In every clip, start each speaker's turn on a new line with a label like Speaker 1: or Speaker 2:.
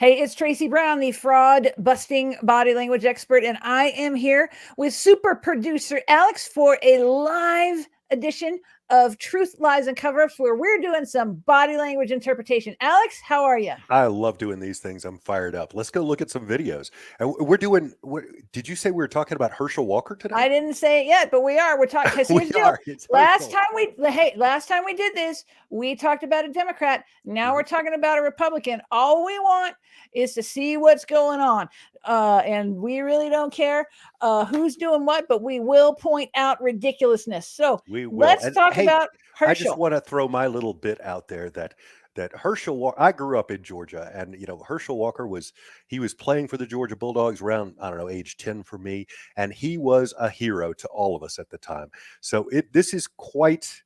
Speaker 1: Hey, it's Traci Brown, the fraud busting body language expert, and I am here with super producer Alex for a live edition of Truth Lies and Coverups, where we're doing some body language interpretation. Alex, how are you?
Speaker 2: I love doing these things. I'm fired up. Let's go look at some videos. And we're doing. Did you say we were talking about Herschel Walker today?
Speaker 1: I didn't say it yet, but we are. We're talking because here's the deal. Last time we did this, we talked about a Democrat. Now we're talking about a Republican. All we want is to see what's going on, and we really don't care who's doing what, but we will point out ridiculousess. So let's talk about Herschel.
Speaker 2: I just want to throw my little bit out there that Herschel Walker, I grew up in Georgia, and Herschel Walker was playing for the Georgia Bulldogs around, I don't know, age 10 for me, and he was a hero to all of us at the time. So this is quite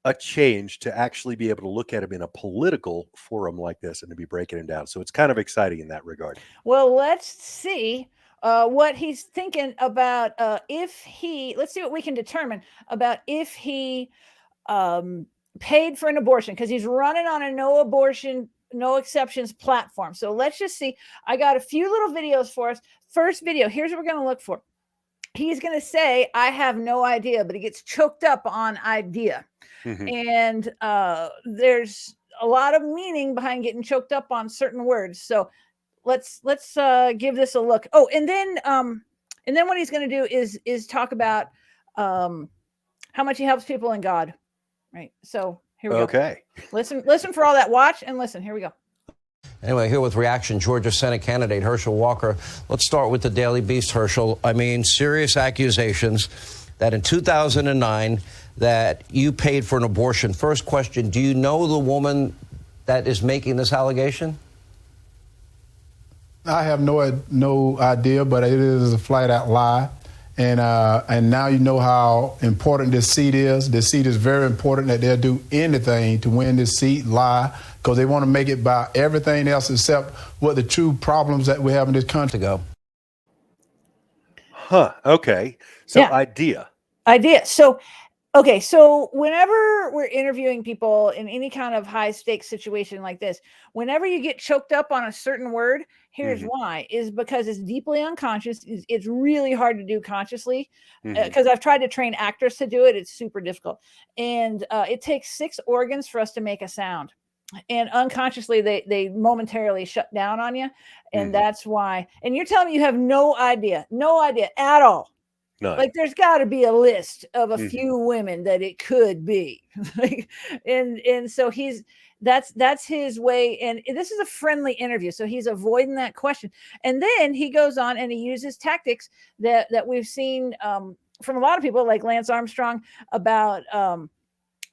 Speaker 2: a change to actually be able to look at him in a political forum like this and to be breaking him down. So it's kind of exciting in that regard.
Speaker 1: Well, let's see what he's thinking about let's see what we can determine about if he paid for an abortion, because he's running on a no abortion, no exceptions platform. So let's just see. I got a few little videos for us. First video, here's what we're going to look for. He's going to say, I have no idea, but he gets choked up on idea. And there's a lot of meaning behind getting choked up on certain words. So let's give this a look. Oh, and then what he's going to do is talk about how much he helps people in God. Right. So here we go.
Speaker 2: Okay.
Speaker 1: Listen for all that. Watch and listen. Here we go.
Speaker 3: Anyway, here with reaction, Georgia Senate Candidate Herschel Walker. Let's start with the Daily Beast, Herschel. I mean, serious accusations that in 2009 that you paid for an abortion. First question, do you know the woman that is making this allegation?
Speaker 4: I have no idea, but it is a flat-out lie. And now you know how important this seat is. This seat is very important, that they'll do anything to win this seat, lie, because they want to make it by everything else except what the true problems that we have in this country go.
Speaker 2: Huh. Okay. So
Speaker 1: yeah.
Speaker 2: Idea.
Speaker 1: So, okay. So whenever we're interviewing people in any kind of high stakes situation like this, whenever you get choked up on a certain word, here's why, is because it's deeply unconscious. It's really hard to do consciously, because I've tried to train actors to do it. It's super difficult. And it takes 6 organs for us to make a sound. And unconsciously, they momentarily shut down on you. And that's why. And you're telling me you have no idea at all.
Speaker 2: None.
Speaker 1: Like, there's got to be a list of a few women that it could be. and so that's his way. And this is a friendly interview, so he's avoiding that question. And then he goes on and he uses tactics that we've seen from a lot of people, like Lance Armstrong, about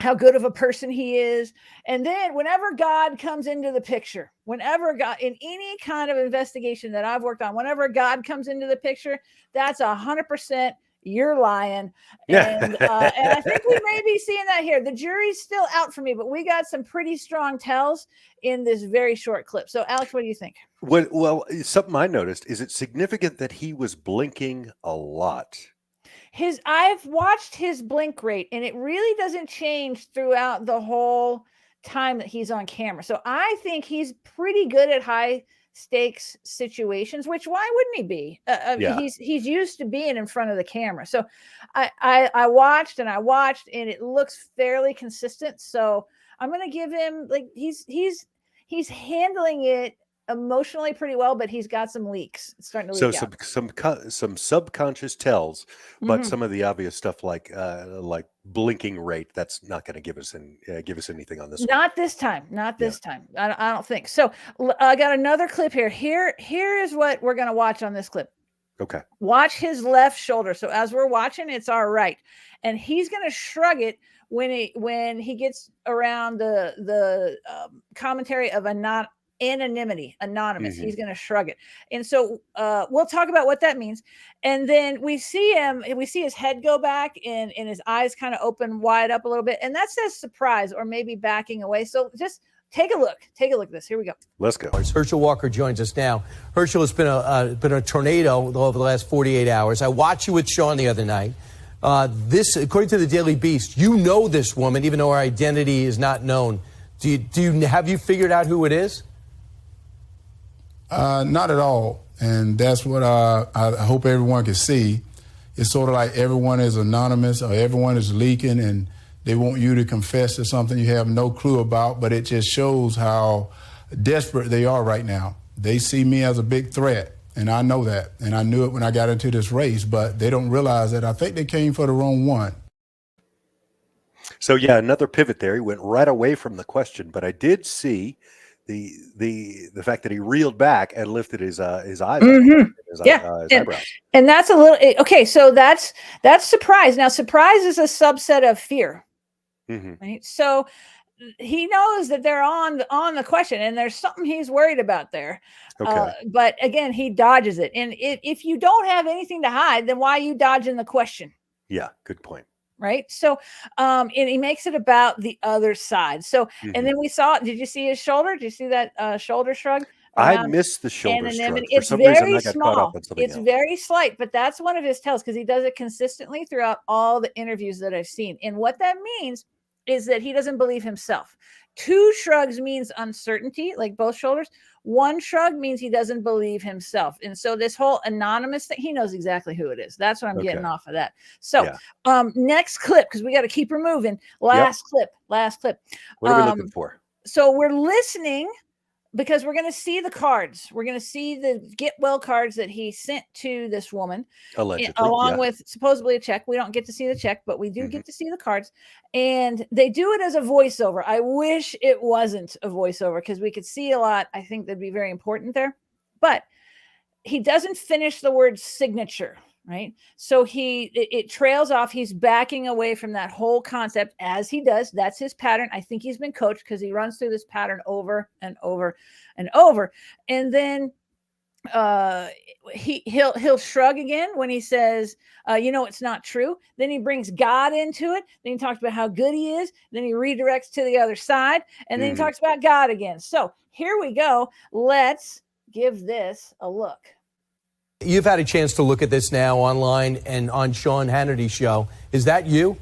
Speaker 1: how good of a person he is. And then whenever God comes into the picture, whenever God, in any kind of investigation that I've worked on, whenever God comes into the picture, that's 100% you're lying. And I think we may be seeing that here. The jury's still out for me, but we got some pretty strong tells in this very short clip. So Alex, what do you think?
Speaker 2: Well, something I noticed, is it significant that he was blinking a lot?
Speaker 1: I've watched his blink rate, and it really doesn't change throughout the whole time that he's on camera. So I think he's pretty good at high stakes situations, which why wouldn't he be? He's used to being in front of the camera. So I watched, and it looks fairly consistent. So I'm going to give him, like, he's handling it emotionally pretty well, but he's got some leaks. It's starting to leak out.
Speaker 2: Some subconscious tells, but some of the obvious stuff like blinking rate, that's not going to give us anything on this one.
Speaker 1: Not this time. I don't think so. I got another clip here. Here is what we're going to watch on this clip.
Speaker 2: Okay.
Speaker 1: Watch his left shoulder. So as we're watching, it's our right, and he's going to shrug it when he gets around the commentary of anonymous. He's going to shrug it. And so we'll talk about what that means. And then we see his head go back and his eyes kind of open wide up a little bit. And that says surprise, or maybe backing away. So just take a look at this. Here we go.
Speaker 2: Let's go.
Speaker 5: Herschel Walker joins us now. Herschel has been a tornado over the last 48 hours. I watched you with Sean the other night. This, according to the Daily Beast, you know this woman, even though her identity is not known. Have you figured out who it is?
Speaker 4: Not at all. And that's what I hope everyone can see. It's sort of like everyone is anonymous or everyone is leaking and they want you to confess to something you have no clue about, but it just shows how desperate they are right now. They see me as a big threat, and I know that. And I knew it when I got into this race, but they don't realize that I think they came for the wrong one.
Speaker 2: So, yeah, another pivot there. He went right away from the question, but I did see the fact that he reeled back and lifted his eyes up, his eyebrows.
Speaker 1: And that's a little okay. So that's surprise. Now, surprise is a subset of fear, right? So he knows that they're on the question, and there's something he's worried about there.
Speaker 2: Okay.
Speaker 1: But again, he dodges it. And if you don't have anything to hide, then why are you dodging the question?
Speaker 2: Yeah, good point.
Speaker 1: Right. So, and he makes it about the other side. So, and then we saw, did you see his shoulder? Did you see that shoulder shrug?
Speaker 2: I missed the shoulder shrug. For
Speaker 1: It's
Speaker 2: some reason,
Speaker 1: very
Speaker 2: I got caught up
Speaker 1: small.
Speaker 2: on something
Speaker 1: It's
Speaker 2: else.
Speaker 1: very slight, but that's one of his tells because he does it consistently throughout all the interviews that I've seen. And what that means is that he doesn't believe himself. 2 shrugs means uncertainty, like both shoulders. 1 shrug means he doesn't believe himself. And so this whole anonymous thing, he knows exactly who it is. That's what I'm getting off of that. So next clip, because we got to keep her moving. Last clip.
Speaker 2: What are we looking for?
Speaker 1: So we're listening because we're going to see the cards. We're going to see the get well cards that he sent to this woman.
Speaker 2: Allegedly.
Speaker 1: Along with supposedly a check. We don't get to see the check, but we do get to see the cards. And they do it as a voiceover. I wish it wasn't a voiceover because we could see a lot. I think that'd be very important there. But he doesn't finish the word signature, right? So it trails off. He's backing away from that whole concept as he does. That's his pattern. I think he's been coached because he runs through this pattern over and over and over. And then he'll shrug again when he says, it's not true. Then he brings God into it. Then he talks about how good he is. Then he redirects to the other side. And then he talks about God again. So here we go. Let's give this a look.
Speaker 5: You've had a chance to look at this now online and on Sean Hannity's show. Is that you?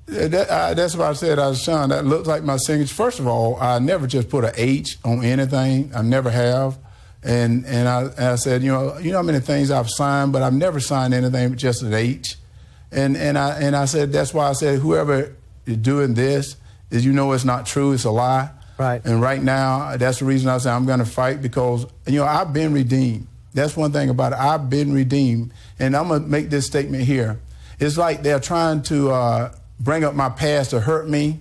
Speaker 4: That's what I said. Sean, that looks like my signature. First of all, I never just put an H on anything. I never have. And I said, you know how many things I've signed, but I've never signed anything with just an H. And I said, that's why I said, whoever is doing this is, it's not true. It's a lie.
Speaker 5: Right.
Speaker 4: And right now, that's the reason I say I'm going to fight because, I've been redeemed. That's one thing about it. I've been redeemed. And I'm going to make this statement here. It's like they're trying to bring up my past to hurt me,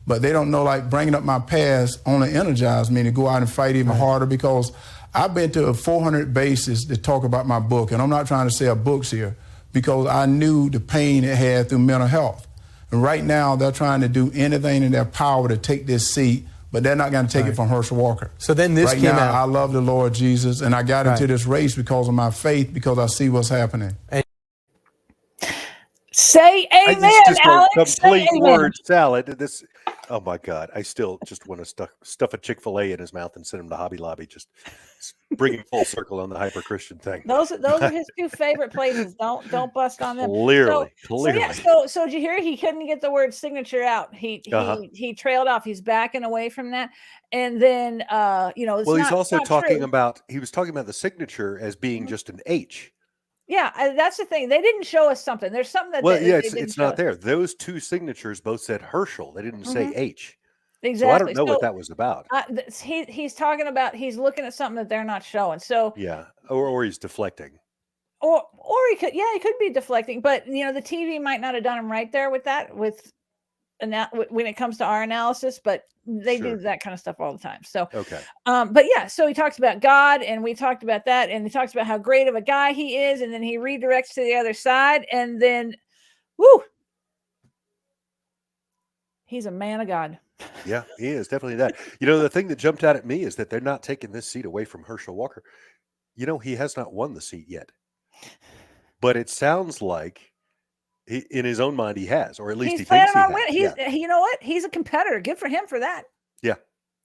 Speaker 4: but they don't know, like, bringing up my past only energized me to go out and fight even harder because I've been to 400 bases to talk about my book. And I'm not trying to sell books here because I knew the pain it had through mental health. And right now, they're trying to do anything in their power to take this seat, but they're not going to take it from Herschel Walker.
Speaker 5: So then this
Speaker 4: right
Speaker 5: came
Speaker 4: now,
Speaker 5: out.
Speaker 4: I love the Lord Jesus, and I got into this race because of my faith, because I see what's happening.
Speaker 1: Say amen, Alex.
Speaker 2: Complete word salad. This, oh my God! I still just want to stuff a Chick-fil-A in his mouth and send him to Hobby Lobby. Just bring him full circle on the hyper Christian thing.
Speaker 1: Those are his 2 favorite places. Don't bust on them.
Speaker 2: Clearly.
Speaker 1: So did you hear? He couldn't get the word signature out. He trailed off. He's backing away from that. And then it's
Speaker 2: he's also talking
Speaker 1: true.
Speaker 2: about the signature as being just an H.
Speaker 1: Yeah, that's the thing. They didn't show us something. There's something that
Speaker 2: it's not there. Those 2 signatures both said Herschel. They didn't say H.
Speaker 1: Exactly.
Speaker 2: So I don't know what that was about.
Speaker 1: He's talking about, he's looking at something that they're not showing. So
Speaker 2: yeah, or he's deflecting.
Speaker 1: Or he could be deflecting, but the TV might not have done him right there with that, when it comes to our analysis, but they do that kind of stuff all the time. So, but yeah, so he talks about God and we talked about that. And he talks about how great of a guy he is. And then he redirects to the other side. And then, he's a man of God.
Speaker 2: Yeah, he is definitely that. The thing that jumped out at me is that they're not taking this seat away from Herschel Walker. He has not won the seat yet, but it sounds like in his own mind he has, or at least he thinks he has.
Speaker 1: You know what? He's a competitor. Good for him for that.
Speaker 2: Yeah.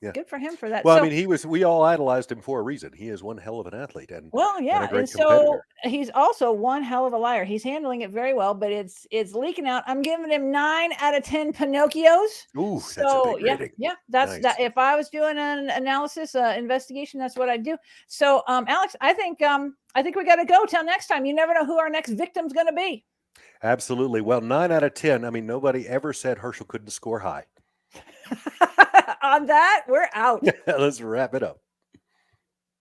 Speaker 2: Yeah.
Speaker 1: Good for him for that.
Speaker 2: Well,
Speaker 1: So,
Speaker 2: I mean, we all idolized him for a reason. He is one hell of an athlete and
Speaker 1: well, yeah,
Speaker 2: a great
Speaker 1: and so
Speaker 2: competitor.
Speaker 1: he's also one hell of a liar. He's handling it very well, but it's leaking out. I'm giving him 9 out of 10 Pinocchios.
Speaker 2: Ooh,
Speaker 1: So
Speaker 2: that's a big
Speaker 1: yeah,
Speaker 2: rating.
Speaker 1: yeah, that's
Speaker 2: Nice.
Speaker 1: that. If I was doing an analysis, investigation, that's what I'd do. So, Alex, I think we got to go till next time. You never know who our next victim's going to be.
Speaker 2: Absolutely. Well, 9 out of 10. I mean, nobody ever said Herschel couldn't score high.
Speaker 1: On that, we're out.
Speaker 2: Let's wrap it up.